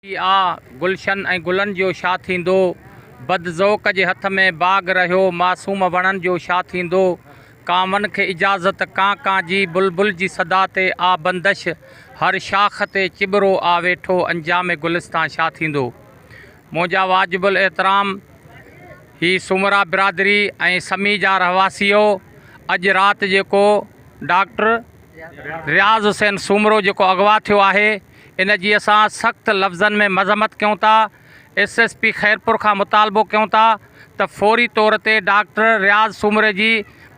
आ गुलशन ऐं गुलनि जो छा थींदो, बदज़ौक़ जे हथ में बाग़ रहियो मासूम वणनि जो छा थींदो, कांवनि खे इजाज़त कां कां जी बुलबुल जी सदा ते आ बंदश, हर शाख ते चिबरो आ वेठो अंजाम गुलिस्तां छा थींदो। मुंहिंजा वाजिबुल एहतराम ही सुमरा बिरादरी ऐं समी जा रहवासियो, अॼु राति जेको डॉक्टर रियाज़ हुसैन सुमरो जेको अगवा थियो आहे, इन जी असां सख़्त लफ़्ज़नि में मज़म्मत कयूं था। SSP खैरपुर खां मुतालबो कयूं था त फौरी तौर ते डॉक्टर रियाज़ सुमरे जी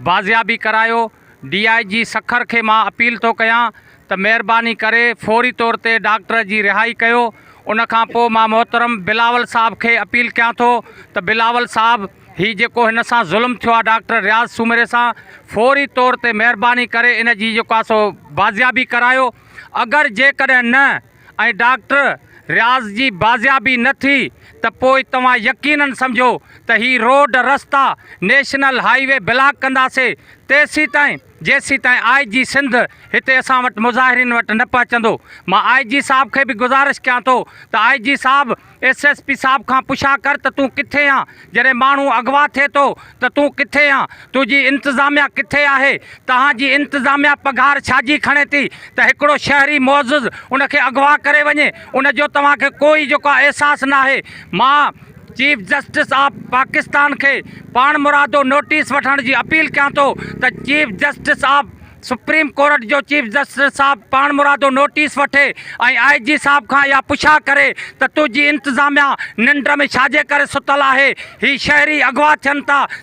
बाज़ियाबी करायो। DIG सखर खे मां अपील थो कयां त महिरबानी करे फौरी तौर ते डॉक्टर जी रिहाई कयो। उन खां पोइ मां मोहतरम बिलावल साहब खे अपील कयां थो त बिलावल साहब ही जेको हिन सां ज़ुल्म थियो आहे डॉक्टर रियाज़ सुमरे सां, फौरी तौर ते महिरबानी करे इन जी जेको आहे सो बाज़ियाबी करायो। अगरि जेकॾहिं न ऐं डॉक्टर रियाज़ जी बाज़ियाबी न थी त पोइ तव्हां यकीनन सम्झो त ही रोड रस्ता नेशनल हाईवे ब्लॉक कंदासीं तेसीं ताईं जेसीं ताईं IG सिंध हिते असां वटि मुज़ाहिरीन वटि न पहुचंदो। मां IG साहब खे बि गुज़ारिश कयां थो त IG साहब SSP साहब खां पुछा कर त तूं किथे आहीं, जॾहिं माण्हू अगवा थिए थो त तूं किथे आहीं, तुंहिंजी इंतिज़ामिया किथे आहे, तव्हांजी इंतिज़ामिया पघार छाजी खणे थी त हिकिड़ो शहरी मुअज़्ज़िज़ उनखे अगवा करे वञे, उनजो तव्हांखे कोई जेको आहे अहसासु न आहे। मां चीफ जस्टिस ऑफ पाकिस्तान के पान मुरादो नोटिस वठण जी अपील कयां थो त chief justice of supreme court जो चीफ जस्टिस साहब पान मुरादो नोटिस वठे ऐं IG साहब खां या पुछा करे त तुंहिंजी इंतिज़ामिया निंड में छाजे करे सुतल आहे। ही शहरी अगवा थियनि था